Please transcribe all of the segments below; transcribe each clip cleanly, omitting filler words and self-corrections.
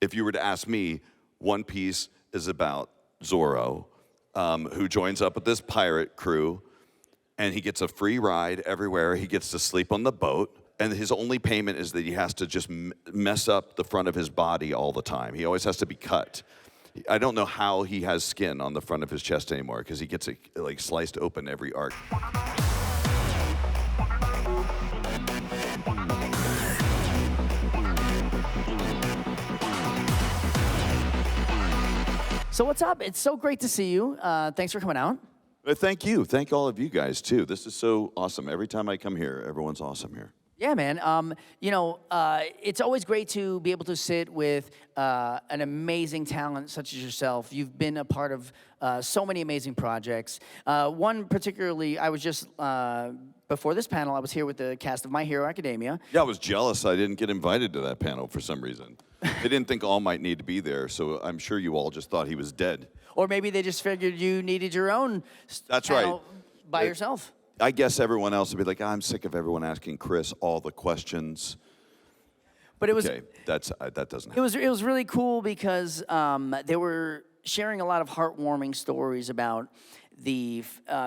if you were to ask me, One Piece is about Zoro, who joins up with this pirate crew, and he gets a free ride everywhere. He gets to sleep on the boat, and his only payment is that he has to just mess up the front of his body all the time. He always has to be cut. I don't know how he has skin on the front of his chest anymore, because he gets it like sliced open every arc. So what's up? It's so great to see you. Thanks for coming out. Thank you. Thank all of you guys, too. This is so awesome. Every time I come here, everyone's awesome here. Yeah, man. It's always great to be able to sit with an amazing talent such as yourself. You've been a part of so many amazing projects. One particularly, I was just, before this panel, I was here with the cast of My Hero Academia. Yeah, I was jealous I didn't get invited to that panel for some reason. They didn't think All Might need to be there, so I'm sure you all just thought he was dead. Or maybe they just figured you needed your own panel by yourself. I guess everyone else would be like, I'm sick of everyone asking Chris all the questions. But it was okay. That doesn't happen. It was really cool because they were sharing a lot of heartwarming stories about the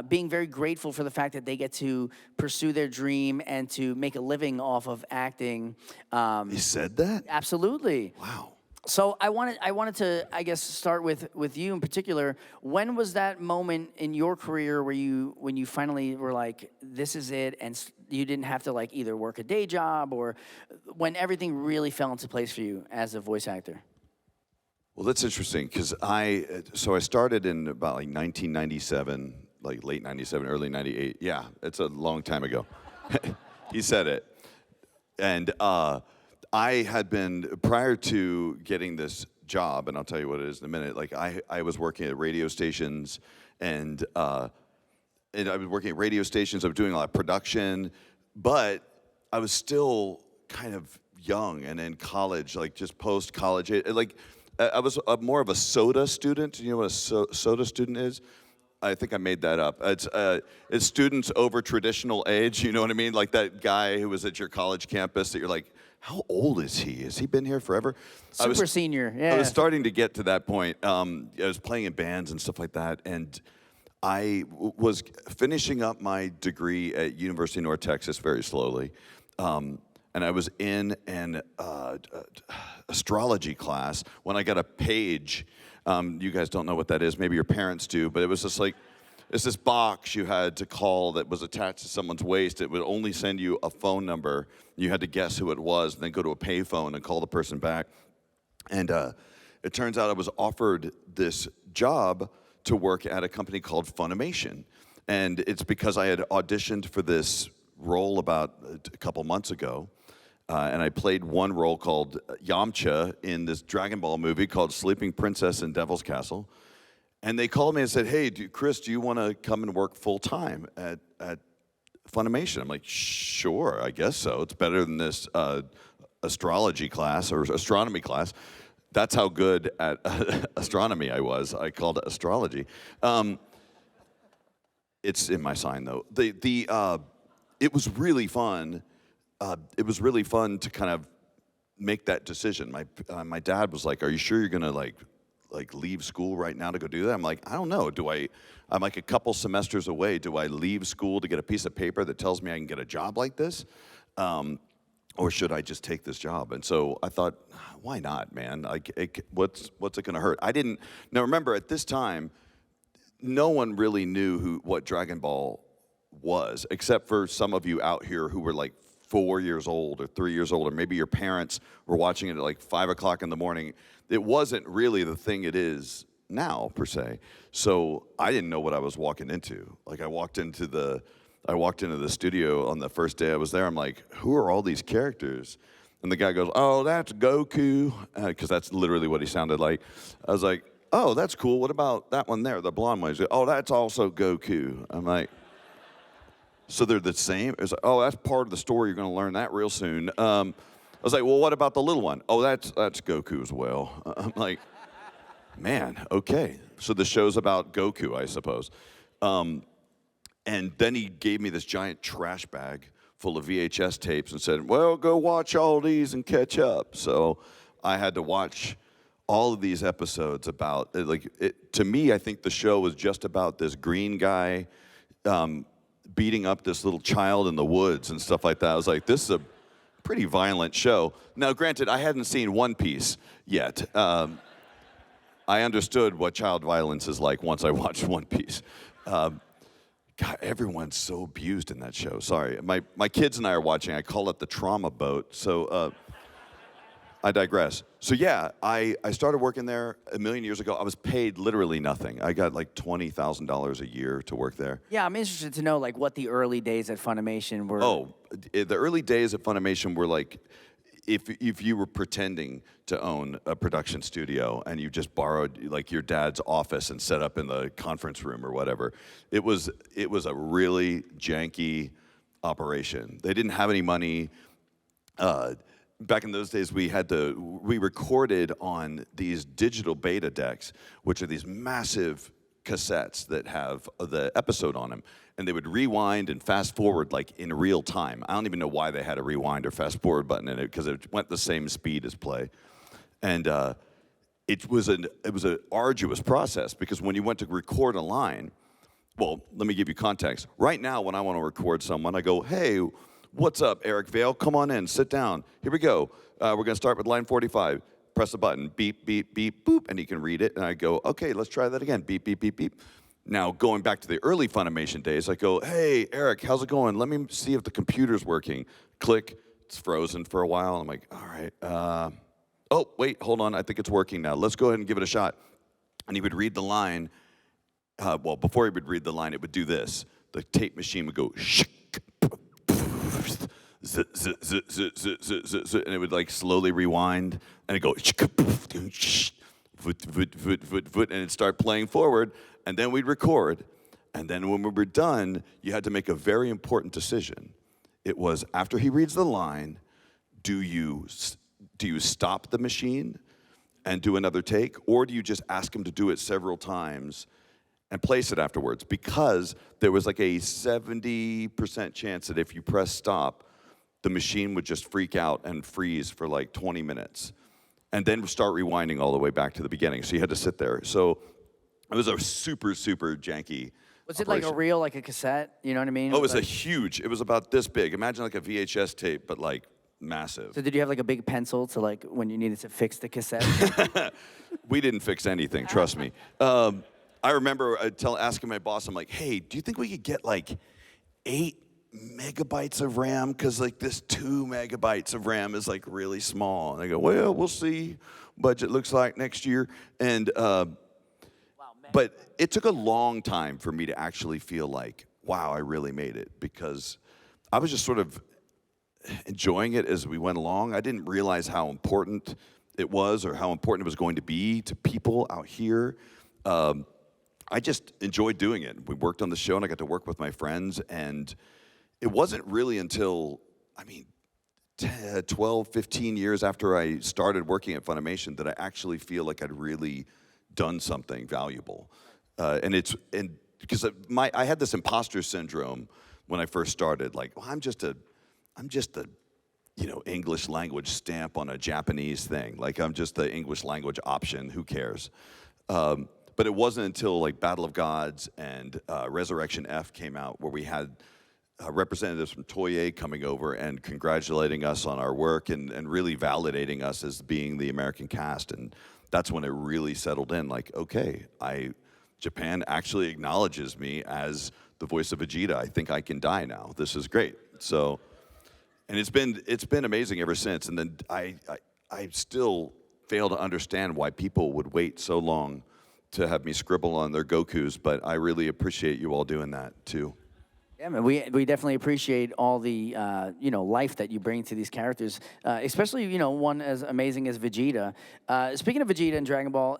being very grateful for the fact that they get to pursue their dream and to make a living off of acting. He said that? Absolutely. Wow. So I wanted to, I guess, start with you in particular. When was that moment in your career where when you finally were like, this is it, and you didn't have to like either work a day job, or when everything really fell into place for you as a voice actor? Well, that's interesting, because I started in about like 1997, like late 97, early 98. Yeah, it's a long time ago. He said it. And I had been, prior to getting this job, and I'll tell you what it is in a minute, like I was working at radio stations, and I was working at radio stations, I was doing a lot of production, but I was still kind of young and in college, like just post-college. I was more of a soda student. You know what a soda student is? I think I made that up. It's students over traditional age, you know what I mean? Like that guy who was at your college campus that you're like, how old is he? Has he been here forever? Super senior, yeah. I was starting to get to that point. I was playing in bands and stuff like that, and I was finishing up my degree at University of North Texas very slowly. And I was in an astrology class when I got a page. You guys don't know what that is. Maybe your parents do, but it was just like, it's this box you had to call that was attached to someone's waist. It would only send you a phone number. You had to guess who it was, and then go to a payphone and call the person back. And it turns out I was offered this job to work at a company called Funimation. And it's because I had auditioned for this role about a couple months ago. And I played one role called Yamcha in this Dragon Ball movie called Sleeping Princess in Devil's Castle. And they called me and said, hey, Chris, do you want to come and work full-time at Funimation? I'm like, sure, I guess so. It's better than this astrology class or astronomy class. That's how good at astronomy I was. I called it astrology. It's in my sign, though. It was really fun. It was really fun to kind of make that decision. My dad was like, are you sure you're going to like leave school right now to go do that? I'm like, I don't know. I'm like a couple semesters away. Do I leave school to get a piece of paper that tells me I can get a job like this? Or should I just take this job? And so I thought, why not, man? Like, what's it going to hurt? Now remember, at this time, no one really knew what Dragon Ball was, except for some of you out here who were like 4 years old or 3 years old, or maybe your parents were watching it at like 5 o'clock in the morning. It wasn't really the thing it is now, per se. So I didn't know what I was walking into. Like I walked into the studio on the first day I was there. I'm like, who are all these characters? And the guy goes, oh, that's Goku, because that's literally what he sounded like. I was like, oh, that's cool. What about that one there, the blonde one? He's like, oh, that's also Goku. I'm like, so they're the same? It's like, oh, that's part of the story. You're going to learn that real soon. I was like, well, what about the little one? Oh, that's Goku as well. I'm like, man, okay. So the show's about Goku, I suppose. And then he gave me this giant trash bag full of VHS tapes and said, well, go watch all these and catch up. So I had to watch all of these episodes about, to me, I think the show was just about this green guy beating up this little child in the woods and stuff like that. I was like, this is a pretty violent show. Now, granted, I hadn't seen One Piece yet. I understood what child violence is like once I watched One Piece. God, everyone's so abused in that show. Sorry. My kids and I are watching. I call it the trauma boat. So I digress. So yeah, I started working there a million years ago. I was paid literally nothing. I got like $20,000 a year to work there. Yeah, I'm interested to know like what the early days at Funimation were. Oh, the early days at Funimation were like, if you were pretending to own a production studio and you just borrowed like your dad's office and set up in the conference room or whatever, it was a really janky operation. They didn't have any money. Back in those days, we recorded on these digital beta decks, which are these massive cassettes that have the episode on them, and they would rewind and fast forward like in real time. I don't even know why they had a rewind or fast forward button in it, because it went the same speed as play. And it was an arduous process, because when you went to record a line, well, let me give you context. Right now, when I want to record someone, I go, hey, what's up, Eric Vale? Come on in, sit down. Here we go. We're going to start with line 45. Press the button, beep, beep, beep, boop, and he can read it. And I go, okay, let's try that again, beep, beep, beep, beep. Now, going back to the early Funimation days, I go, hey, Eric, how's it going? Let me see if the computer's working. Click, it's frozen for a while. I'm like, all right. Oh, wait, hold on. I think it's working now. Let's go ahead and give it a shot. And he would read the line. Well, before he would read the line, it would do this. The tape machine would go, shh. And it would like slowly rewind, and it'd go, and it'd start playing forward, and then we'd record. And then when we were done, you had to make a very important decision. It was, after he reads the line, do you stop the machine and do another take, or do you just ask him to do it several times and place it afterwards? Because there was like a 70% chance that if you press stop, the machine would just freak out and freeze for like 20 minutes and then start rewinding all the way back to the beginning. So you had to sit there. So it was a super, super janky Was it operation. like a reel, like a cassette? You know what I mean? Oh, it was like, it was about this big. Imagine like a VHS tape, but like massive. So did you have like a big pencil to like when you needed to fix the cassette? We didn't fix anything, trust me. I remember asking my boss, I'm like, hey, do you think we could get like 8 megabytes of RAM? Because like this 2 megabytes of RAM is like really small. And I go, well, we'll see. Budget looks like next year. And but it took a long time for me to actually feel like, wow, I really made it, because I was just sort of enjoying it as we went along. I didn't realize how important it was or how important it was going to be to people out here. I just enjoyed doing it. We worked on the show, and I got to work with my friends, and it wasn't really until, 12, 15 years after I started working at Funimation that I actually feel like I'd really done something valuable. Because I had this imposter syndrome when I first started. Like, well, I'm just a English language stamp on a Japanese thing. Like, I'm just the English language option. Who cares? But it wasn't until like Battle of Gods and Resurrection F came out where we had representatives from Toei coming over and congratulating us on our work and really validating us as being the American cast. And that's when it really settled in. Like, okay, Japan actually acknowledges me as the voice of Vegeta. I think I can die now. This is great. So, and it's been amazing ever since. And then I still fail to understand why people would wait so long to have me scribble on their Gokus, but I really appreciate you all doing that too. Yeah, man, we definitely appreciate all the life that you bring to these characters, especially one as amazing as Vegeta. Speaking of Vegeta in Dragon Ball,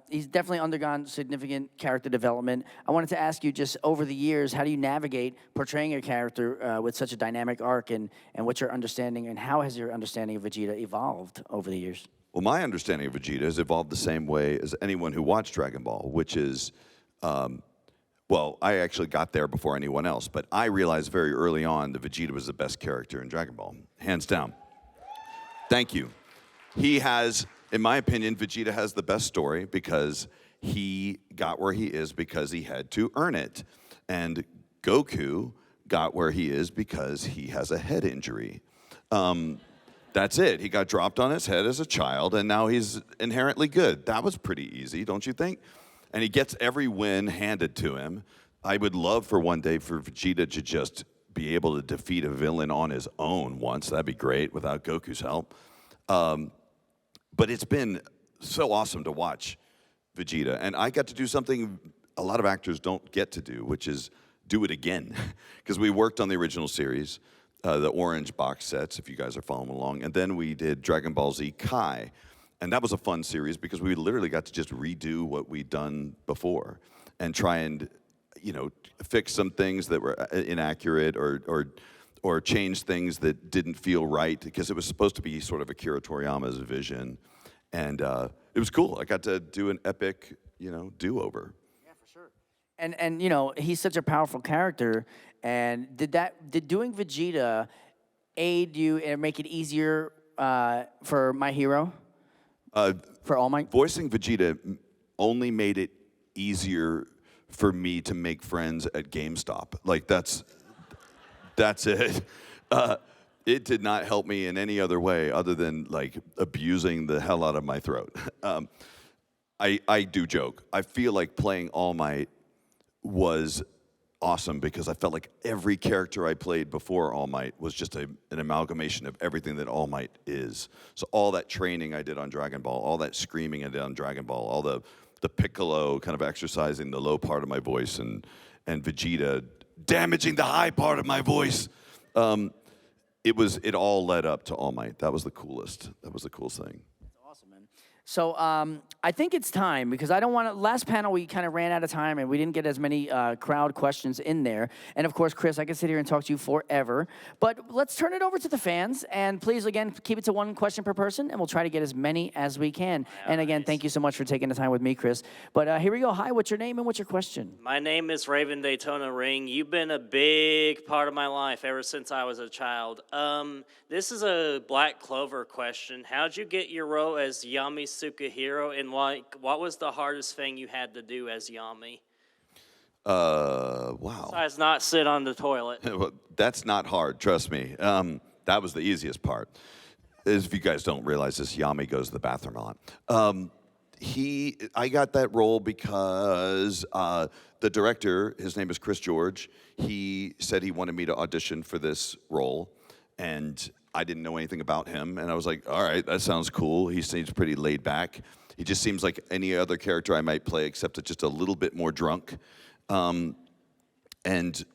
he's definitely undergone significant character development. I wanted to ask you, just over the years, how do you navigate portraying a character with such a dynamic arc, and what's your understanding, and how has your understanding of Vegeta evolved over the years? Well, my understanding of Vegeta has evolved the same way as anyone who watched Dragon Ball, which is. Well, I actually got there before anyone else, but I realized very early on that Vegeta was the best character in Dragon Ball, hands down. Thank you. He has, in my opinion, Vegeta has the best story because he got where he is because he had to earn it. And Goku got where he is because he has a head injury. That's it. He got dropped on his head as a child, and now he's inherently good. That was pretty easy, don't you think? And he gets every win handed to him. I would love for one day for Vegeta to just be able to defeat a villain on his own once. That'd be great without Goku's help. But it's been so awesome to watch Vegeta. And I got to do something a lot of actors don't get to do, which is do it again. Because we worked on the original series, the orange box sets, if you guys are following along. And then we did Dragon Ball Z Kai. And that was a fun series because we literally got to just redo what we'd done before and try and, fix some things that were inaccurate or change things that didn't feel right because it was supposed to be sort of Akira Toriyama's vision. And it was cool. I got to do an epic, do-over. Yeah, for sure. And he's such a powerful character. And did doing Vegeta aid you and make it easier for My Hero? For All Might? Voicing Vegeta only made it easier for me to make friends at GameStop. Like, that's it. It did not help me in any other way other than, like, abusing the hell out of my throat. I do joke. I feel like playing All Might was awesome because I felt like every character I played before All Might was just an amalgamation of everything that All Might is. So all that training I did on Dragon Ball, all that screaming I did on Dragon Ball, all the Piccolo kind of exercising the low part of my voice and Vegeta damaging the high part of my voice. It all led up to All Might. That was the coolest. That was the coolest thing. That's awesome, man. So I think it's time because I don't want to. Last panel we kind of ran out of time and we didn't get as many crowd questions in there. And of course, Chris, I could sit here and talk to you forever. But let's turn it over to the fans and please again keep it to one question per person and we'll try to get as many as we can. Yeah, and again, thank you so much for taking the time with me, Chris. But here we go. Hi, what's your name and what's your question? My name is Raven Daytona Ring. You've been a big part of my life ever since I was a child. This is a Black Clover question. How'd you get your role as Yami Sukahiro, and what was the hardest thing you had to do as Yami? Wow. Besides not sit on the toilet. Well, that's not hard, trust me. That was the easiest part. As if you guys don't realize this, Yami goes to the bathroom a lot. I got that role because the director, his name is Chris George, he said he wanted me to audition for this role, and I didn't know anything about him, and I was like, all right, that sounds cool. He seems pretty laid back. He just seems like any other character I might play, except just a little bit more drunk. I ended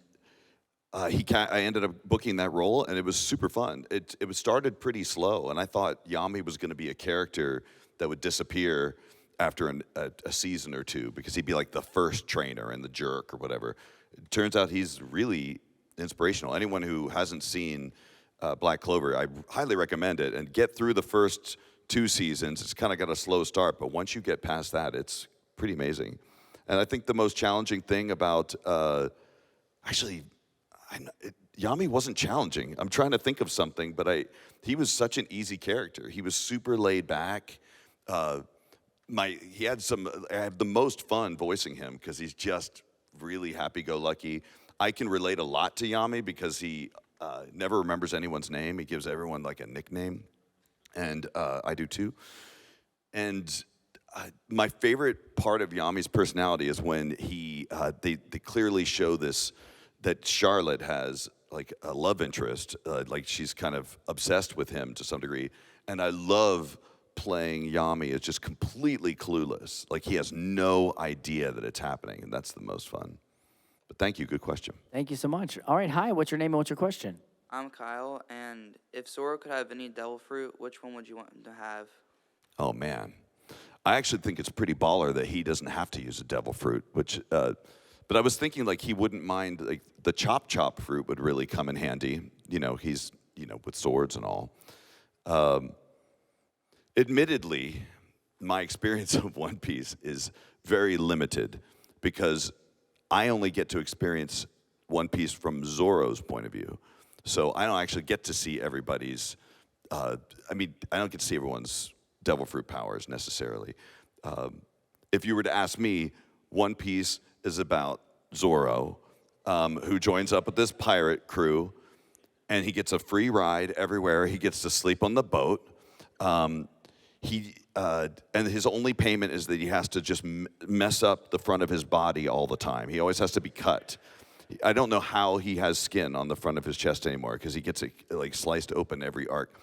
up booking that role, and it was super fun. It started pretty slow, and I thought Yami was going to be a character that would disappear after a season or two, because he'd be like the first trainer and the jerk or whatever. It turns out he's really inspirational. Anyone who hasn't seen Black Clover, I highly recommend it, and get through the first 2 seasons. It's kind of got a slow start, but once you get past that, it's pretty amazing. And I think the most challenging thing about, Yami wasn't challenging. I'm trying to think of something, but he was such an easy character. He was super laid back. I have the most fun voicing him because he's just really happy-go-lucky. I can relate a lot to Yami because he never remembers anyone's name. He gives everyone like a nickname, and I do too. And my favorite part of Yami's personality is when they clearly show this, that Charlotte has like a love interest, like she's kind of obsessed with him to some degree. And I love playing Yami as just completely clueless. Like he has no idea that it's happening, and that's the most fun. But thank you, good question. Thank you so much. All right, hi, what's your name and what's your question? I'm Kyle, and if Zoro could have any devil fruit, which one would you want him to have? Oh, man. I actually think it's pretty baller that he doesn't have to use a devil fruit, but I was thinking like he wouldn't mind, like the chop fruit would really come in handy. He's, with swords and all. Admittedly, my experience of One Piece is very limited because I only get to experience One Piece from Zoro's point of view. So I don't actually get to see everybody's I mean, I don't get to see everyone's devil fruit powers necessarily. If you were to ask me, One Piece is about Zoro, who joins up with this pirate crew, and he gets a free ride everywhere. He gets to sleep on the boat. And his only payment is that he has to just mess up the front of his body all the time. He always has to be cut. I don't know how he has skin on the front of his chest anymore because he gets it like sliced open every arc.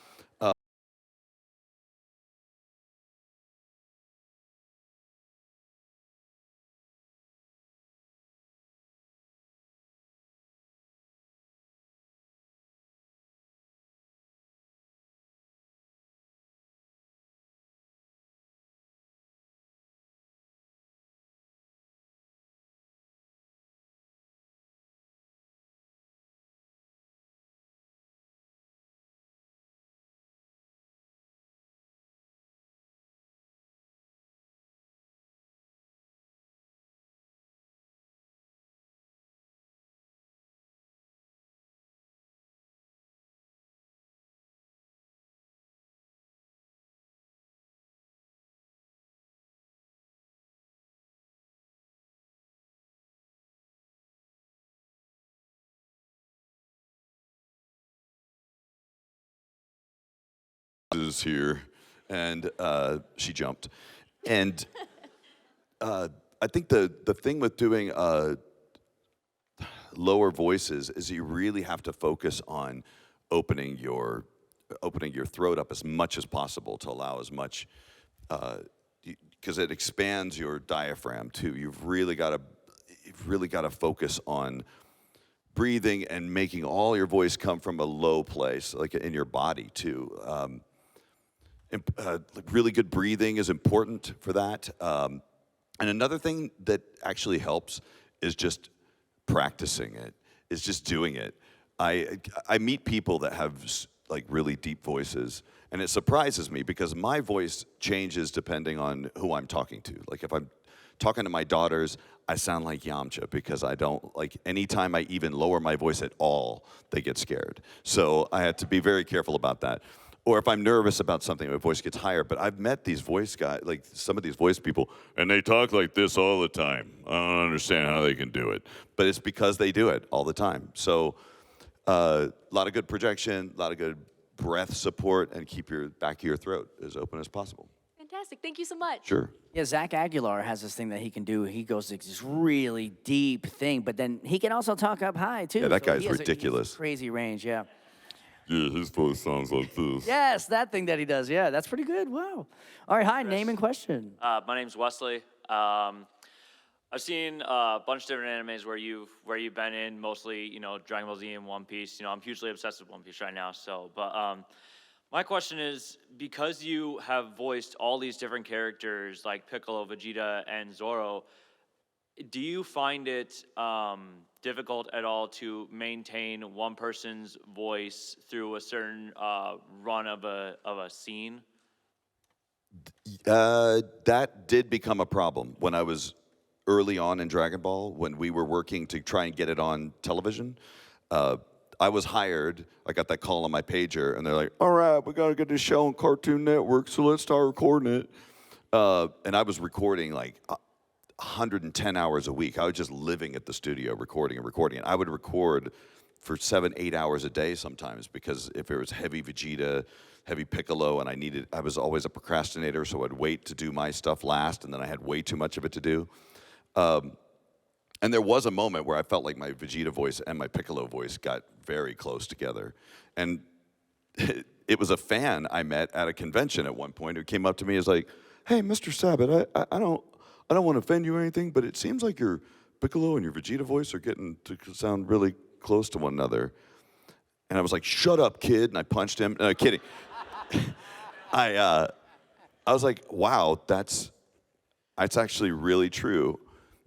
Is here, and she jumped. And I think the thing with doing lower voices is you really have to focus on opening your throat up as much as possible to allow as much, because it expands your diaphragm too. You've really got to focus on breathing and making all your voice come from a low place, like in your body too. Really good breathing is important for that. And another thing that actually helps is just practicing it, is just doing it. I meet people that have like really deep voices, and it surprises me because my voice changes depending on who I'm talking to. Like if I'm talking to my daughters, I sound like Yamcha because I don't, like anytime I even lower my voice at all, they get scared. So I have to be very careful about that. Or if I'm nervous about something, my voice gets higher. But I've met these voice guys, like some of these voice people, and they talk like this all the time. I don't understand how they can do it. But it's because they do it all the time. So a lot of good projection, a lot of good breath support, and keep your back of your throat as open as possible. Fantastic. Thank you so much. Sure. Yeah, Zach Aguilar has this thing that he can do. He goes to this really deep thing, but then he can also talk up high, too. Yeah, that guy's he has ridiculous. Crazy range, yeah. Yeah, his voice sounds like this. Yes, that thing that he does. Yeah, that's pretty good. Wow. All right, hi, name and question. My name's Wesley. I've seen a bunch of different animes where you've been in, mostly Dragon Ball Z and One Piece. I'm hugely obsessed with One Piece right now. But my question is, because you have voiced all these different characters like Piccolo, Vegeta, and Zoro, do you find it difficult at all to maintain one person's voice through a certain run of a scene? That did become a problem when I was early on in Dragon Ball, when we were working to try and get it on television. I was hired, I got that call on my pager, and they're like, all right, we gotta get this show on Cartoon Network, so let's start recording it. And I was recording like 110 hours a week. I was just living at the studio recording. And I would record for 7-8 hours a day sometimes, because if it was heavy Vegeta, heavy Piccolo, and I was always a procrastinator, so I'd wait to do my stuff last, and then I had way too much of it to do. And there was a moment where I felt like my Vegeta voice and my Piccolo voice got very close together. And it was a fan I met at a convention at one point who came up to me and was like, hey, Mr. Sabat, I don't want to offend you or anything, but it seems like your Piccolo and your Vegeta voice are getting to sound really close to one another. And I was like, shut up, kid, and I punched him. No, kidding. I was like, wow, that's actually really true.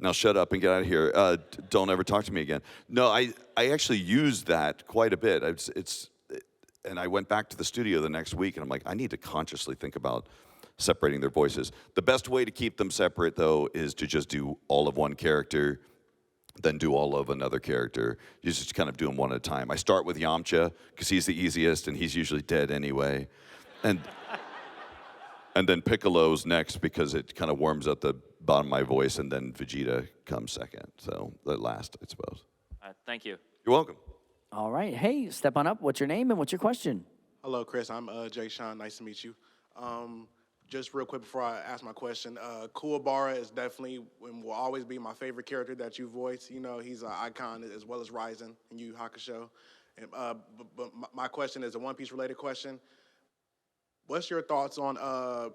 Now shut up and get out of here. Don't ever talk to me again. No, I actually used that quite a bit. And I went back to the studio the next week, and I'm like, I need to consciously think about separating their voices. The best way to keep them separate, though, is to just do all of one character, then do all of another character. You just kind of do them one at a time. I start with Yamcha because he's the easiest and he's usually dead anyway. And then Piccolo's next because it kind of warms up the bottom of my voice, and then Vegeta comes second. So the last, I suppose. Thank you. You're welcome. All right. Hey, step on up. What's your name and what's your question? Hello, Chris. I'm Jay Sean. Nice to meet you. Just real quick before I ask my question, Kuwabara is definitely and will always be my favorite character that you voice. You know, he's an icon as well as Ryzen in Yu Yu Hakusho. And, but my question is a One Piece related question. What's your thoughts on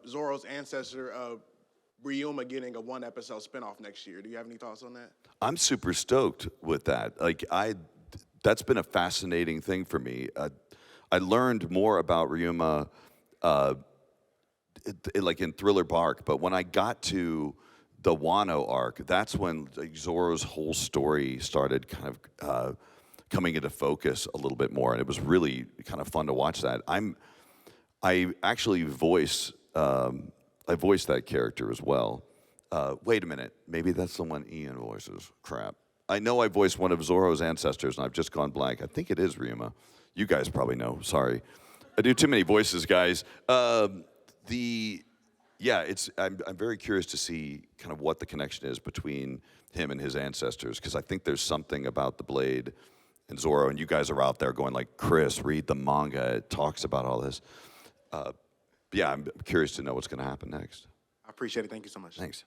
Zoro's ancestor, Ryuma, getting a 1-episode spinoff next year? Do you have any thoughts on that? I'm super stoked with that. That's been a fascinating thing for me. I learned more about Ryuma, like in Thriller Bark, but when I got to the Wano arc, that's when Zoro's whole story started kind of coming into focus a little bit more, and it was really kind of fun to watch that. I actually voice that character as well. Wait a minute, maybe that's the one Ian voices. Crap. I know I voiced one of Zoro's ancestors, and I've just gone blank. I think it is Ryuma. You guys probably know. Sorry, I do too many voices, guys. I'm very curious to see kind of what the connection is between him and his ancestors, because I think there's something about the Blade and Zoro, and you guys are out there going like, Chris, read the manga. It talks about all this. I'm curious to know what's going to happen next. I appreciate it. Thank you so much. Thanks.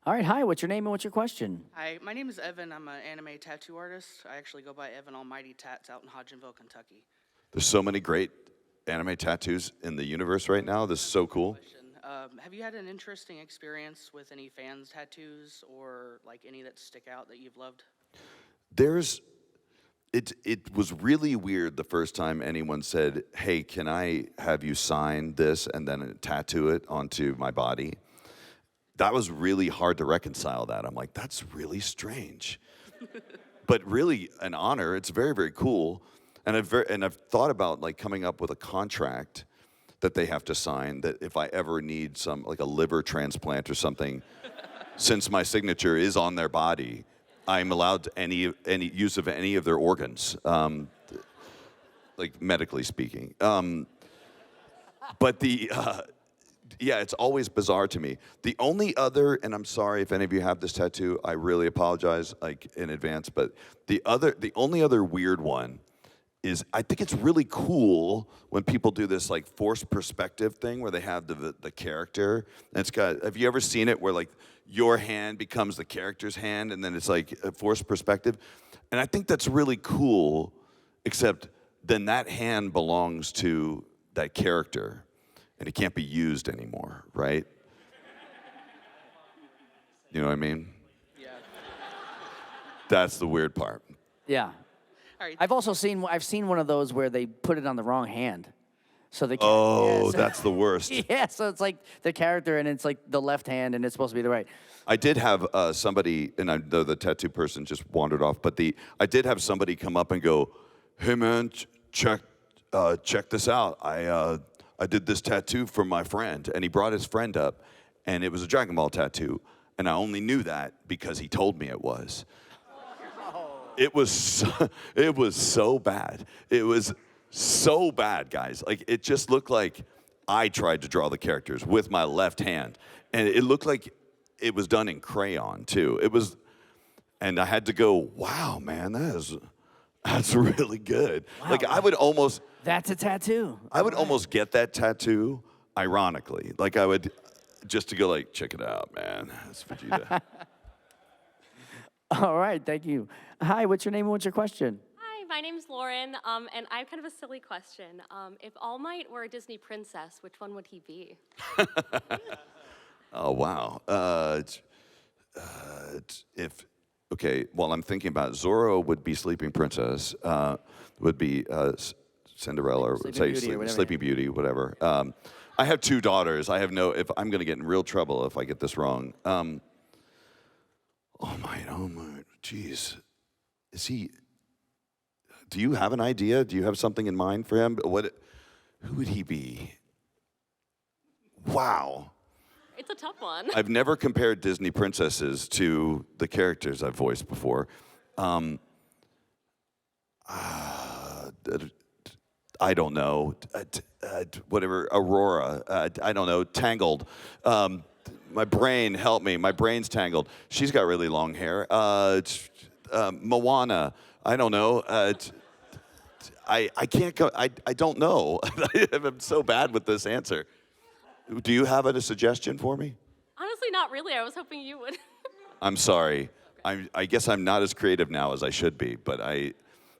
All right. Hi. What's your name and what's your question? Hi, my name is Evan. I'm an anime tattoo artist. I actually go by Evan Almighty Tats out in Hodgenville, Kentucky. There's so many great anime tattoos in the universe right now. This is so cool. Question. Have you had an interesting experience with any fans' tattoos or like any that stick out that you've loved? It was really weird the first time anyone said, hey, can I have you sign this and then tattoo it onto my body? That was really hard to reconcile that. I'm like, that's really strange. But really an honor. It's very, very cool. And I've thought about like coming up with a contract that they have to sign that if I ever need some, like a liver transplant or something, since my signature is on their body, I'm allowed any use of any of their organs, like medically speaking. But it's always bizarre to me. The only other, and I'm sorry if any of you have this tattoo, I really apologize like in advance, but the only other weird one is I think it's really cool when people do this like forced perspective thing where they have the character. And it's got, have you ever seen it where like your hand becomes the character's hand and then it's like a forced perspective? And I think that's really cool, except then that hand belongs to that character and it can't be used anymore, right? You know what I mean? Yeah. That's the weird part. Yeah. All right. I've seen one of those where they put it on the wrong hand. So they can't, Oh, that's the worst. yeah, so it's like the character and it's like the left hand and it's supposed to be the right. I did have somebody, and I know the tattoo person just wandered off, but I did have somebody come up and go, hey man, check this out. I did this tattoo for my friend, and he brought his friend up, and it was a Dragon Ball tattoo, and I only knew that because he told me it was. It was so bad. It was so bad, guys. Like, it just looked like I tried to draw the characters with my left hand. And it looked like it was done in crayon, too. And I had to go, wow, man, that's really good. Wow. Like, I would almost... That's a tattoo. I would almost get that tattoo, ironically. Like, I would, just to go like, check it out, man. That's Vegeta. All right, thank you. Hi, what's your name and what's your question? Hi, my name's Lauren, and I have kind of a silly question. If All Might were a Disney princess, which one would he be? Oh, wow. Well, I'm thinking about it. Zorro would be Sleeping Princess, would be Cinderella, or Sleeping Beauty, whatever. I have 2 daughters. I'm going to get in real trouble if I get this wrong. Oh my, geez. Do you have an idea? Do you have something in mind for him? Who would he be? Wow. It's a tough one. I've never compared Disney princesses to the characters I've voiced before. I don't know. Whatever, Aurora. I don't know. Tangled. My brain, help me. My brain's tangled. She's got really long hair. Moana. I don't know. I can't go. I don't know. I'm so bad with this answer. Do you have a suggestion for me? Honestly, not really. I was hoping you would. I'm sorry. I guess I'm not as creative now as I should be, but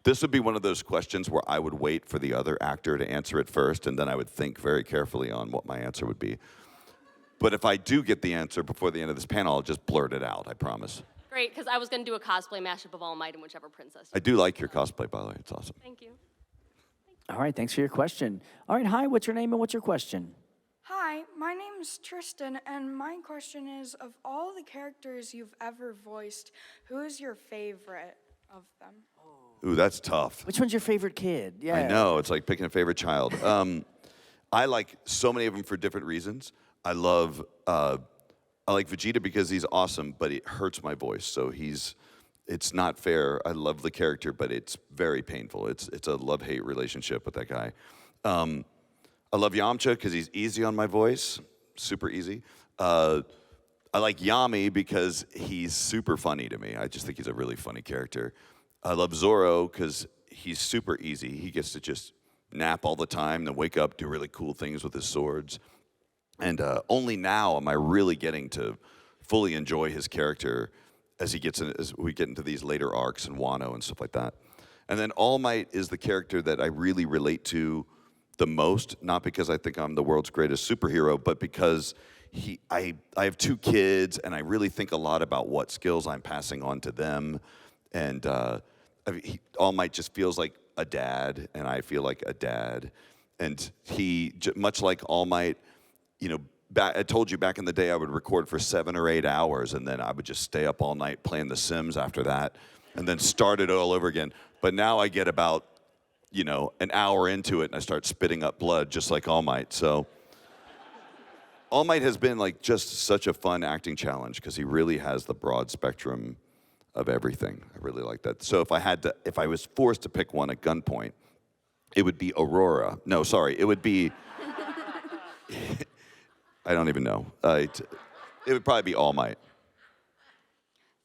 this would be one of those questions where I would wait for the other actor to answer it first, and then I would think very carefully on what my answer would be. But if I do get the answer before the end of this panel, I'll just blurt it out, I promise. Great, because I was going to do a cosplay mashup of All Might and whichever princess. I do like your cosplay, by the way. It's awesome. Thank you. All right, thanks for your question. All right, hi, what's your name and what's your question? Hi, my name is Tristan, and my question is, of all the characters you've ever voiced, who is your favorite of them? Ooh, that's tough. Which one's your favorite kid? Yeah. I know, it's like picking a favorite child. I like so many of them for different reasons. I like Vegeta because he's awesome, but it hurts my voice. So it's not fair. I love the character, but it's very painful. It's a love-hate relationship with that guy. I love Yamcha because he's easy on my voice, super easy. I like Yami because he's super funny to me. I just think he's a really funny character. I love Zoro because he's super easy. He gets to just nap all the time, then wake up, do really cool things with his swords. And only now am I really getting to fully enjoy his character as we get into these later arcs and Wano and stuff like that. And then All Might is the character that I really relate to the most, not because I think I'm the world's greatest superhero, but because I have 2 kids, and I really think a lot about what skills I'm passing on to them. And All Might just feels like a dad, and I feel like a dad. And much like All Might, you know, I told you back in the day I would record for 7 or 8 hours, and then I would just stay up all night playing The Sims after that, and then start it all over again. But now I get about, you know, an hour into it, and I start spitting up blood just like All Might. So All Might has been like just such a fun acting challenge because he really has the broad spectrum of everything. I really like that. So if I was forced to pick one at gunpoint, it would be Aurora. No, sorry, it would be. I don't even know. It would probably be All Might.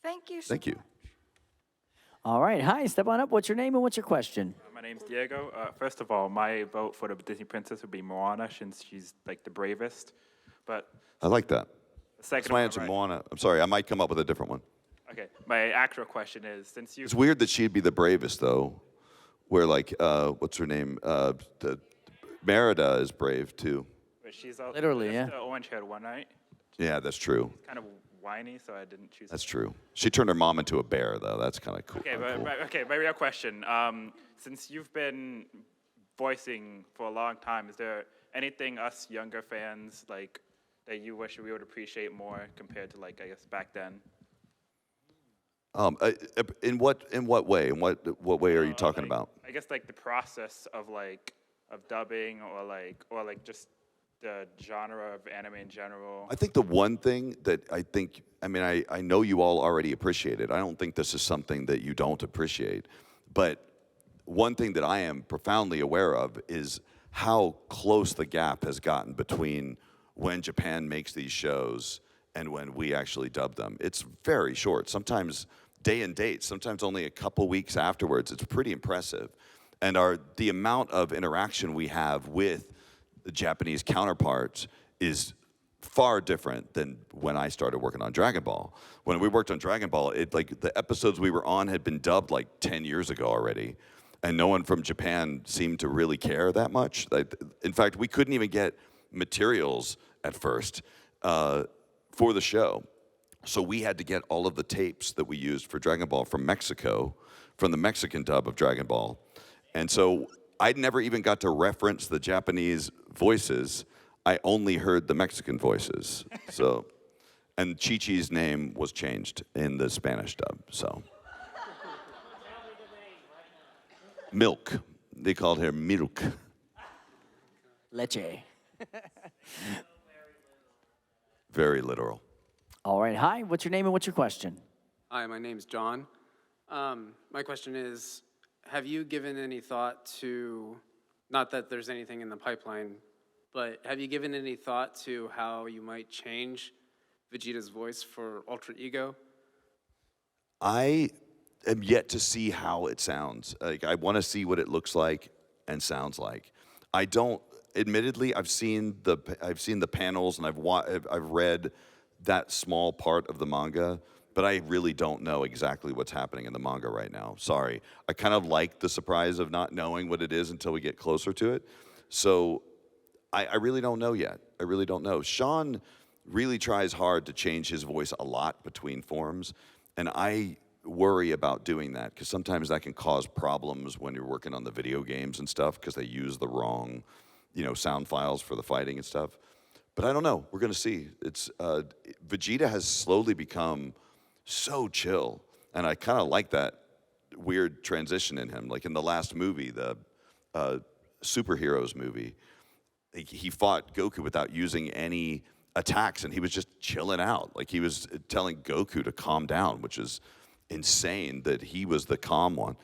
Thank you so Thank you. All right, hi, step on up. What's your name and what's your question? My name's Diego. First of all, my vote for the Disney princess would be Moana, since she's like the bravest. But I like that. the second That's my one, answer, right. Moana. I'm sorry, I might come up with a different one. Okay, my actual question is, since you It's weird that she'd be the bravest, though. Where like, what's her name? Merida is brave too. she's Literally, that's yeah. the orange-haired one, right? Yeah, that's true. Kind of whiny, so I didn't choose. That's true. She turned her mom into a bear, though. That's kind of cool. Okay, cool. okay. My real question: since you've been voicing for a long time, is there anything us younger fans like that you wish we would appreciate more compared to like I guess back then? In what way? In what way are you talking about? I guess like the process of dubbing or like just the genre of anime in general. I think the one thing that I know you all already appreciate it. I don't think this is something that you don't appreciate. But one thing that I am profoundly aware of is how close the gap has gotten between when Japan makes these shows and when we actually dub them. It's very short, sometimes day and date, sometimes only a couple weeks afterwards. It's pretty impressive. And the amount of interaction we have with the Japanese counterparts is far different than when I started working on Dragon Ball. When we worked on Dragon Ball, the episodes we were on had been dubbed like 10 years ago already, and no one from Japan seemed to really care that much. In fact, we couldn't even get materials at first for the show. So we had to get all of the tapes that we used for Dragon Ball from Mexico, from the Mexican dub of Dragon Ball. And so I never even got to reference the Japanese voices. I only heard the Mexican voices. So, and Chi-Chi's name was changed in the Spanish dub, so. Milk. They called her Milk. Leche. Very literal. All right, hi, what's your name and what's your question? Hi, my name's John. My question is, have you given any thought to, not that there's anything in the pipeline, but have you given any thought to how you might change Vegeta's voice for Ultra Ego? I am yet to see how it sounds. Like, I want to see what it looks like and sounds like. I don't. Admittedly, I've seen the panels and I've read that small part of the manga, but I really don't know exactly what's happening in the manga right now. Sorry. I kind of like the surprise of not knowing what it is until we get closer to it. So I really don't know yet. I really don't know. Sean really tries hard to change his voice a lot between forms, and I worry about doing that because sometimes that can cause problems when you're working on the video games and stuff because they use the wrong, sound files for the fighting and stuff. But I don't know. We're gonna see. It's Vegeta has slowly become so chill, and I kind of like that weird transition in him. Like in the last movie, the superheroes movie, he fought Goku without using any attacks, and he was just chilling out. Like he was telling Goku to calm down, which is insane that he was the calm one.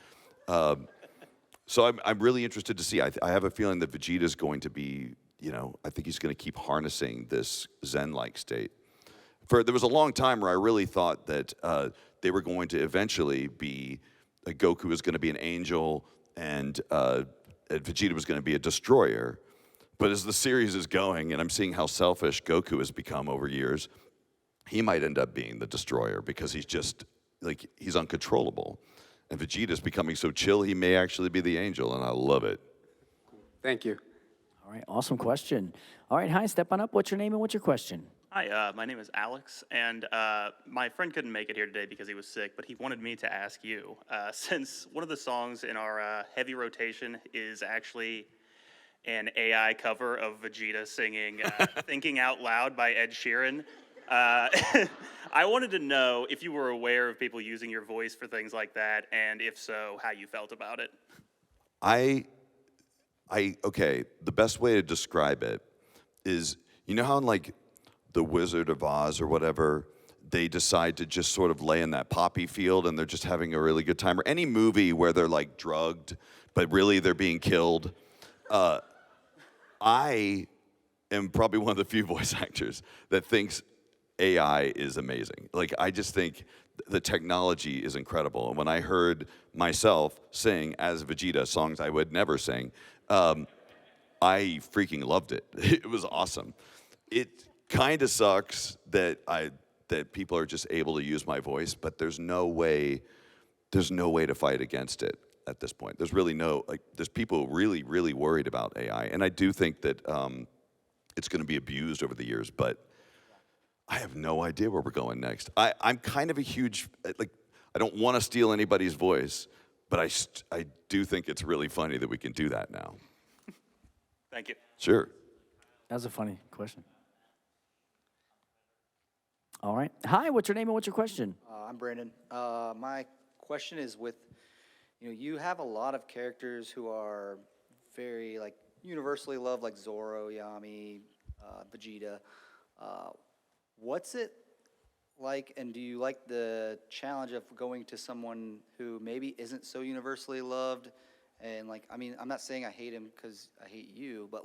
So I'm really interested to see. I have a feeling that Vegeta is going to be, I think he's going to keep harnessing this Zen-like state. There was a long time where I really thought that they were going to eventually be, Goku was going to be an angel and Vegeta was going to be a destroyer. But as the series is going, and I'm seeing how selfish Goku has become over years, he might end up being the destroyer because he's just, he's uncontrollable. And Vegeta's becoming so chill, he may actually be the angel, and I love it. Thank you. All right, awesome question. All right, hi, step on up. What's your name and what's your question? Hi, my name is Alex, and my friend couldn't make it here today because he was sick, but he wanted me to ask you, since one of the songs in our heavy rotation is actually an AI cover of Vegeta singing Thinking Out Loud by Ed Sheeran, I wanted to know if you were aware of people using your voice for things like that, and if so, how you felt about it. Okay, the best way to describe it is, how in The Wizard of Oz or whatever, they decide to just sort of lay in that poppy field and they're just having a really good time, or any movie where they're drugged, but really they're being killed. I am probably one of the few voice actors that thinks AI is amazing. I just think the technology is incredible. And when I heard myself sing as Vegeta songs I would never sing, I freaking loved it. It was awesome. It kind of sucks that people are just able to use my voice, but there's no way to fight against it at this point. There's really there's people really, really worried about AI. And I do think that it's going to be abused over the years, but I have no idea where we're going next. I'm kind of a huge, I don't want to steal anybody's voice, but I do think it's really funny that we can do that now. Thank you. Sure. That was a funny question. All right. Hi, what's your name and what's your question? I'm Brandon. My question is you have a lot of characters who are very universally loved, like Zoro, Yami, Vegeta. What's it like, and do you like the challenge of going to someone who maybe isn't so universally loved? And I'm not saying I hate him because I hate you, but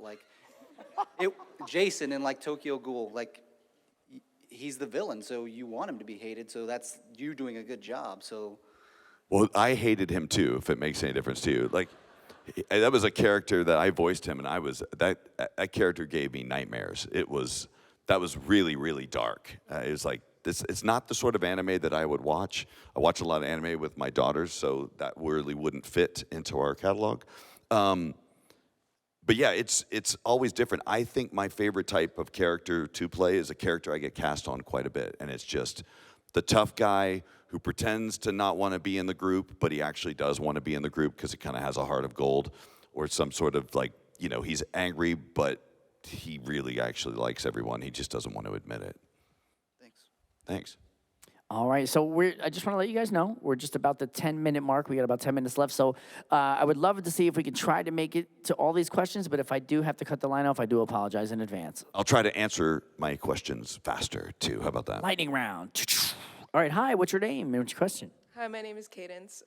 Jason in Tokyo Ghoul, he's the villain, so you want him to be hated, so that's you doing a good job. So, well, I hated him too, if it makes any difference to you. That was a character that I voiced him, and that character gave me nightmares. That was really, really dark. It was it's not the sort of anime that I would watch. I watch a lot of anime with my daughters, so that really wouldn't fit into our catalog. But yeah, it's always different. I think my favorite type of character to play is a character I get cast on quite a bit, and it's just the tough guy who pretends to not want to be in the group, but he actually does want to be in the group because he kind of has a heart of gold, or some sort of he's angry, but he really actually likes everyone. He just doesn't want to admit it. Thanks. Thanks. All right, so I just want to let you guys know, we're just about the 10-minute mark. We got about 10 minutes left, so I would love to see if we can try to make it to all these questions, but if I do have to cut the line off, I do apologize in advance. I'll try to answer my questions faster, too. How about that? Lightning round. All right, hi, what's your name and what's your question? Hi, my name is Cadence.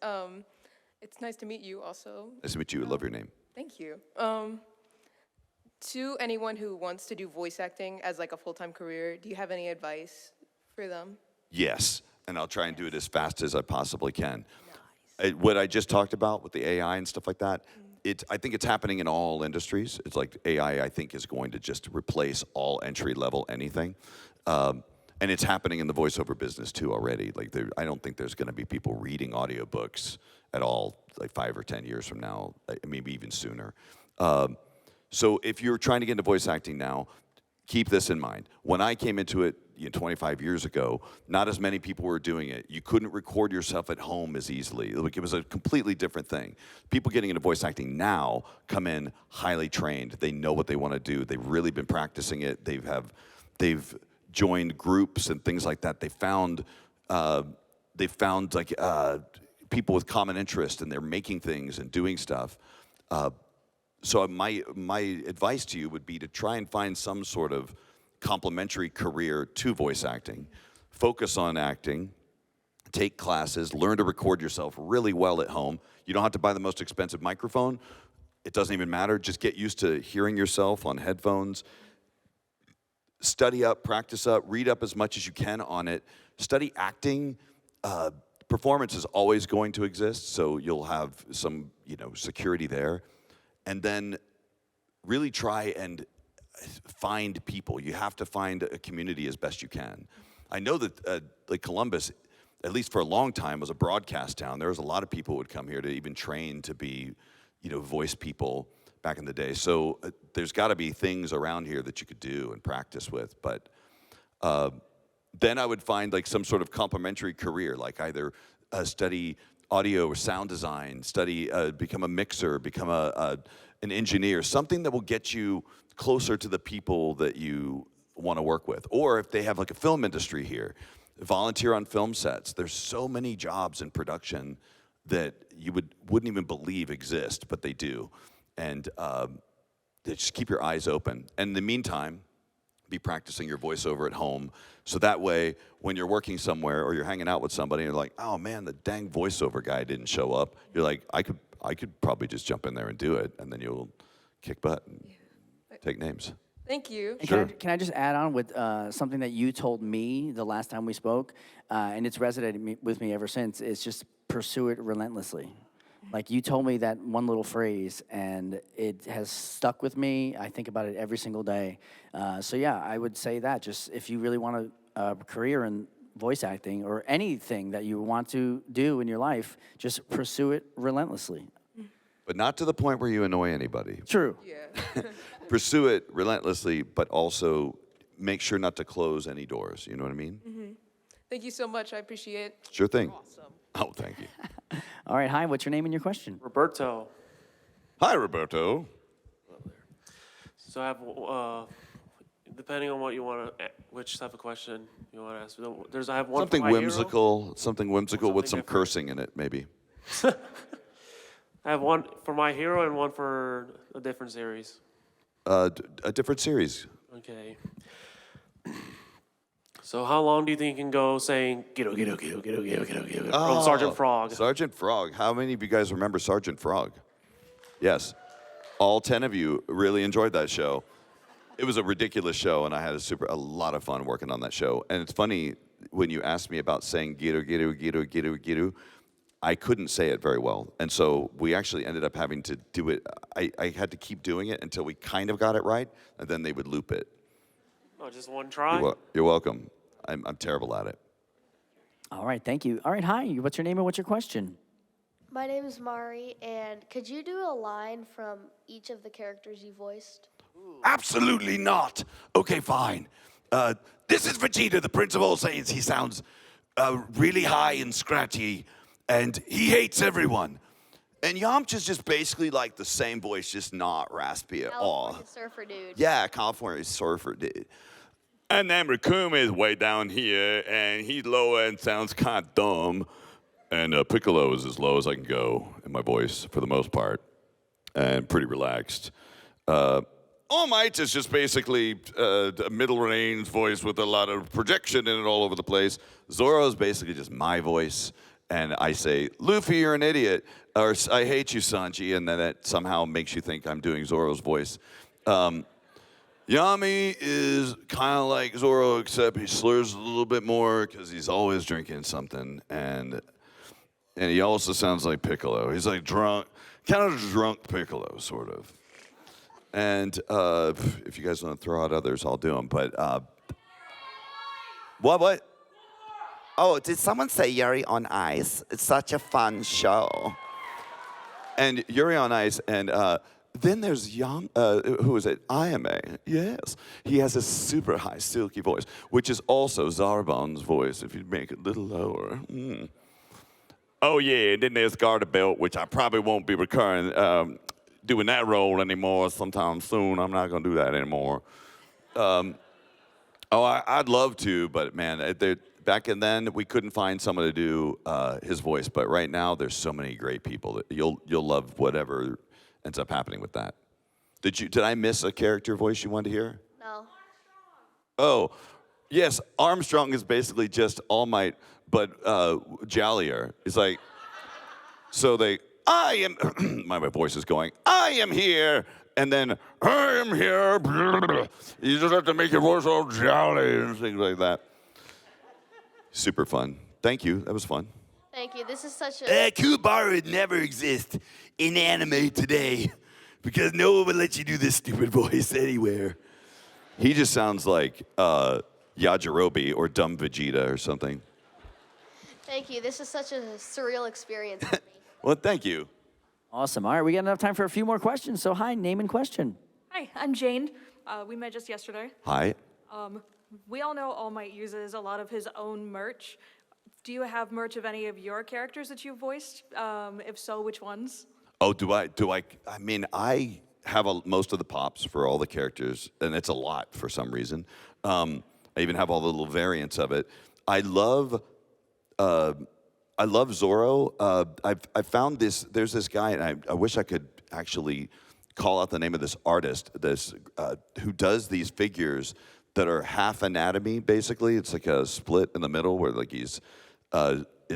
It's nice to meet you also. Nice to meet you. I love your name. Thank you. To anyone who wants to do voice acting as like a full-time career, do you have any advice for them? Yes, and I'll try and do it as fast as I possibly can. What I just talked about with the AI and stuff like that, I think it's happening in all industries. It's like AI, I think, is going to just replace all entry-level anything. And it's happening in the voiceover business, too, already. Like, I don't think there's going to be people reading audiobooks at all, like 5 or 10 years from now, maybe even sooner. So if you're trying to get into voice acting now, keep this in mind. When I came into it 25 years ago, not as many people were doing it. You couldn't record yourself at home as easily. Like, it was a completely different thing. People getting into voice acting now come in highly trained. They know what they want to do. They've really been practicing it. They've joined groups and things like that. They found like people with common interest, and they're making things and doing stuff. So my advice to you would be to try and find some sort of complementary career to voice acting. Focus on acting, take classes, learn to record yourself really well at home. You don't have to buy the most expensive microphone. It doesn't even matter. Just get used to hearing yourself on headphones. Study up, practice up, read up as much as you can on it. Study acting. Performance is always going to exist, so you'll have some, security there. And then really try and find people. You have to find a community as best you can. I know that like Columbus, at least for a long time, was a broadcast town. There was a lot of people who would come here to even train to be, voice people back in the day. So there's got to be things around here that you could do and practice with. But then I would find like some sort of complementary career, like either study audio or sound design, become a mixer, become an engineer, something that will get you closer to the people that you want to work with. Or if they have like a film industry here, volunteer on film sets. There's so many jobs in production that you wouldn't even believe exist, but they do. And just keep your eyes open. And in the meantime, be practicing your voiceover at home. So that way, when you're working somewhere or you're hanging out with somebody and you're like, oh man, the dang voiceover guy didn't show up. You're like, I could probably just jump in there and do it. And then you'll kick butt and take names. Thank you. And Sure. can I just add on with something that you told me the last time we spoke, and it's resonated with me ever since, is just pursue it relentlessly. Like, you told me that one little phrase, and it has stuck with me. I think about it every single day. So yeah, I would say that just if you really want a career in voice acting or anything that you want to do in your life, just pursue it relentlessly. But not to the point where you annoy anybody. True. Yeah. Pursue it relentlessly, but also make sure not to close any doors. You know what I mean? Mm-hmm. Thank you so much. I appreciate it. Sure thing. Awesome. Oh, thank you. All right, hi, what's your name and your question? Roberto. Hi, Roberto. So I have, depending on what you want to, which type of question you want to ask. I have one Something for my whimsical, something whimsical with some different. cursing in it, maybe. I have one for my hero and one for a different series. A different series. Okay. So how long do you think you can go saying "Giddo, giddo, giddo, giddo, giddo, giddo, giddo" from Sergeant Frog? Sergeant Frog. How many of you guys remember Sergeant Frog? Yes. All 10 of you really enjoyed that show. It was a ridiculous show, and I had a lot of fun working on that show. And it's funny, when you asked me about saying "Giddo, giddo, giddo, giddo, giddo," I couldn't say it very well. And so we actually ended up having to do it. I had to keep doing it until we kind of got it right, and then they would loop it. Oh, just one try? You're welcome. I'm terrible at it. All right, thank you. All right, hi, what's your name and what's your question? My name is Mari, and could you do a line from each of the characters you voiced? Absolutely not. Okay, fine. This is Vegeta, the Prince of All Saiyans. He sounds really high and scratchy, and he hates everyone. And Yamcha's just basically like the same voice, just not raspy at all. California surfer dude. Yeah, California surfer dude. And then Rikuma is way down here, and he's lower and sounds kind of dumb. And Piccolo is as low as I can go in my voice for the most part, and pretty relaxed. All Might is just basically a middle range voice with a lot of projection in it all over the place. Zoro is basically just my voice, and I say, Luffy, you're an idiot, or I hate you, Sanji, and then that somehow makes you think I'm doing Zoro's voice. Yami is kind of like Zoro, except he slurs a little bit more because he's always drinking something, and he also sounds like Piccolo. He's like drunk, kind of drunk Piccolo, sort of. And if you guys want to throw out others, I'll do them. But what? Oh, did someone say Yuri on Ice? It's such a fun show. And Yuri on Ice, and then there's who is it? Ayame. Yes, he has a super high, silky voice, which is also Zarbon's voice. If you make it a little lower. Oh yeah, and then there's Garterbelt, which I probably won't be recurring. Doing that role anymore sometime soon. I'm not going to do that anymore. I'd love to, but man, back then we couldn't find someone to do his voice. But right now, there's so many great people that you'll love whatever ends up happening with that. Did I miss a character voice you wanted to hear? No. Oh, yes. Armstrong is basically just All Might, but jollier. It's like I am, my voice is going, I am here, and then, I am here, you just have to make your voice all jolly and things like that. Super fun. Thank you, that was fun. Thank you, this is such a... Kuwabara would never exist in anime today, because no one would let you do this stupid voice anywhere. He just sounds like Yajirobe or dumb Vegeta or something. Thank you, this is such a surreal experience for me. Well, thank you. Awesome. All right, we got enough time for a few more questions. So, hi, name and question. Hi, I'm Jane. We met just yesterday. Hi. We all know All Might uses a lot of his own merch. Do you have merch of any of your characters that you've voiced? If so, which ones? Oh, do I? I mean, I have most of the pops for all the characters, and it's a lot for some reason. I even have all the little variants of it. I love Zoro. I found this. There's this guy, and I wish I could actually call out the name of this artist. Who does these figures that are half anatomy, basically. It's like a split in the middle where like it's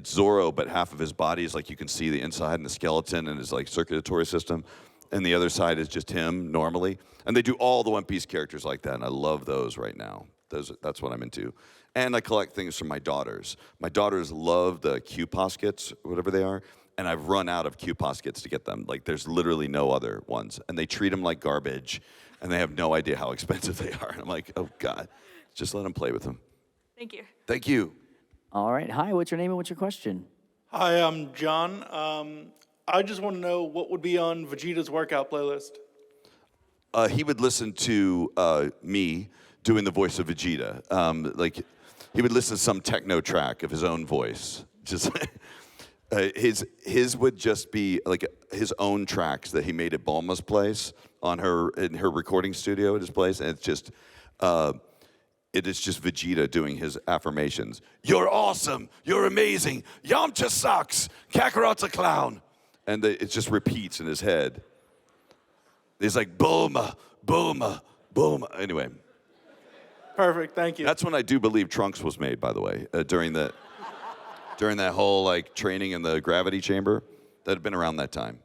Zoro, but half of his body is like you can see the inside and the skeleton and his like circulatory system, and the other side is just him normally. And they do all the One Piece characters like that, and I love those right now. That's what I'm into. And I collect things from my daughters. My daughters love the Q Poskets, whatever they are, and I've run out of Q Poskets to get them. Like, there's literally no other ones. And they treat them like garbage, and they have no idea how expensive they are. And I'm like, oh, God, just let them play with them. Thank you. Thank you. All right. Hi, what's your name and what's your question? Hi, I'm John. I just want to know what would be on Vegeta's workout playlist. He would listen to me doing the voice of Vegeta. He would listen to some techno track of his own voice. Just his would just be like his own tracks that he made at Bulma's place in her recording studio at his place, and it's just it is just Vegeta doing his affirmations. You're awesome. You're amazing. Yamcha sucks. Kakarot's a clown, and it just repeats in his head. He's like Bulma, Bulma, Bulma. Anyway. Perfect, thank you. That's when I do believe Trunks was made, by the way, during that whole like training in the gravity chamber. That had been around that time.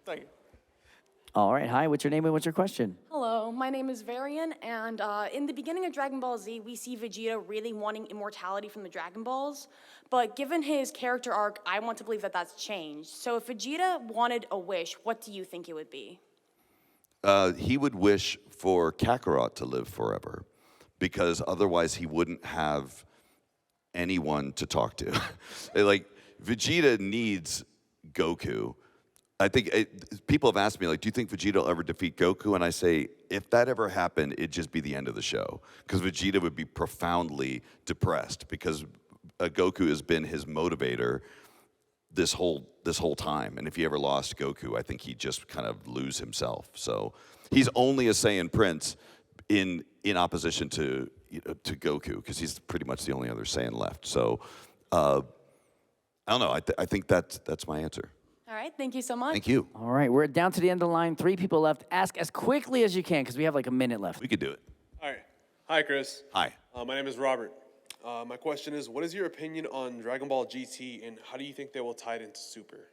Thank you. All right. Hi, what's your name and what's your question? Hello, my name is Varian, and in the beginning of Dragon Ball Z, we see Vegeta really wanting immortality from the Dragon Balls, but given his character arc, I want to believe that that's changed. So if Vegeta wanted a wish, what do you think it would be? He would wish for Kakarot to live forever, because otherwise he wouldn't have anyone to talk to. Like, Vegeta needs Goku. I think people have asked me, like, do you think Vegeta will ever defeat Goku? And I say, if that ever happened, it'd just be the end of the show, because Vegeta would be profoundly depressed, because Goku has been his motivator this whole time. And if he ever lost Goku, I think he'd just kind of lose himself. So he's only a Saiyan Prince in opposition to to Goku, because he's pretty much the only other Saiyan left. So I don't know. I think that's my answer. All right, thank you so much. Thank you. All right, we're down to the end of the line. 3 people left. Ask as quickly as you can, because we have like a minute left. We could do it. All right. Hi, Chris. Hi. My name is Robert. My question is, what is your opinion on Dragon Ball GT, and how do you think they will tie it into Super?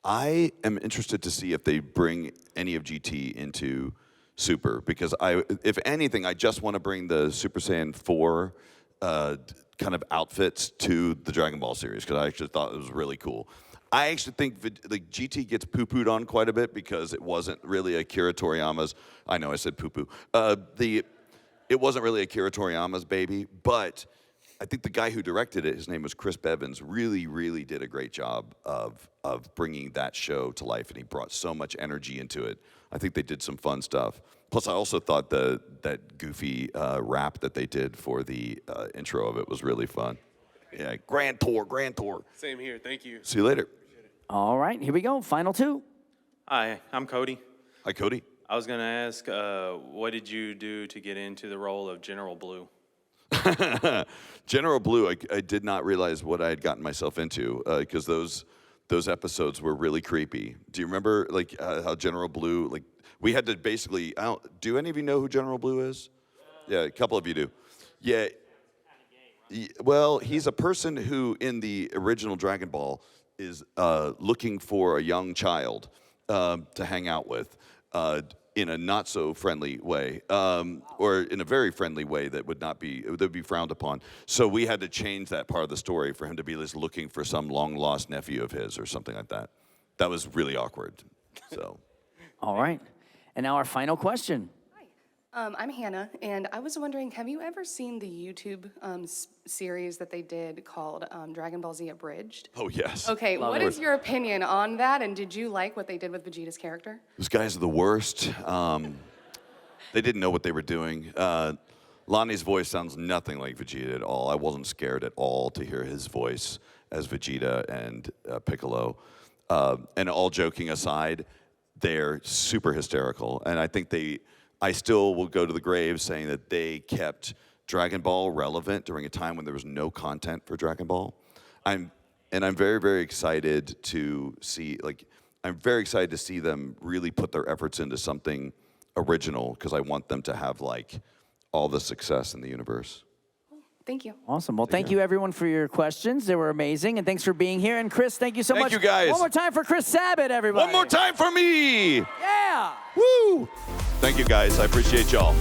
I am interested to see if they bring any of GT into Super, because if anything, I just want to bring the Super Saiyan 4 kind of outfits to the Dragon Ball series, because I actually thought it was really cool. I actually think like GT gets poo-pooed on quite a bit because it wasn't really Akira Toriyama's. I know I said poo-poo. It wasn't really Akira Toriyama's baby, but I think the guy who directed it, his name was Chris Bevins, really, really did a great job of bringing that show to life, and he brought so much energy into it. I think they did some fun stuff. Plus, I also thought that goofy rap that they did for the intro of it was really fun. Yeah, Grand Tour. Same here. Thank you. See you later. All right, here we go. Final 2. Hi, I'm Cody. Hi, Cody. I was going to ask, what did you do to get into the role of General Blue? General Blue, I did not realize what I had gotten myself into, because those episodes were really creepy. Do you remember like how General Blue, like we had to basically, do any of you know who General Blue is? Yeah, a couple of you do. Yeah. Well, he's a person who, in the original Dragon Ball, is looking for a young child to hang out with in a not so friendly way, or in a very friendly way that would be frowned upon. So we had to change that part of the story for him to be just looking for some long lost nephew of his or something like that. That was really awkward. So. All right, and now our final question. I'm Hannah, and I was wondering, have you ever seen the YouTube series that they did called Dragon Ball Z Abridged? Oh, yes. Okay, what is your opinion on that, and did you like what they did with Vegeta's character? Those guys are the worst. They didn't know what they were doing. Lonnie's voice sounds nothing like Vegeta at all. I wasn't scared at all to hear his voice as Vegeta and Piccolo. And all joking aside, they're super hysterical, and I still will go to the grave saying that they kept Dragon Ball relevant during a time when there was no content for Dragon Ball. I'm very, very excited to see, I'm very excited to see them really put their efforts into something original, because I want them to have all the success in the universe. Thank you. Awesome. Well, thank you everyone for your questions. They were amazing, and thanks for being here. And Chris, thank you so much. Thank you, guys. One more time for Chris Sabat, everybody. One more time for me. Yeah. Woo! Thank you, guys. I appreciate y'all.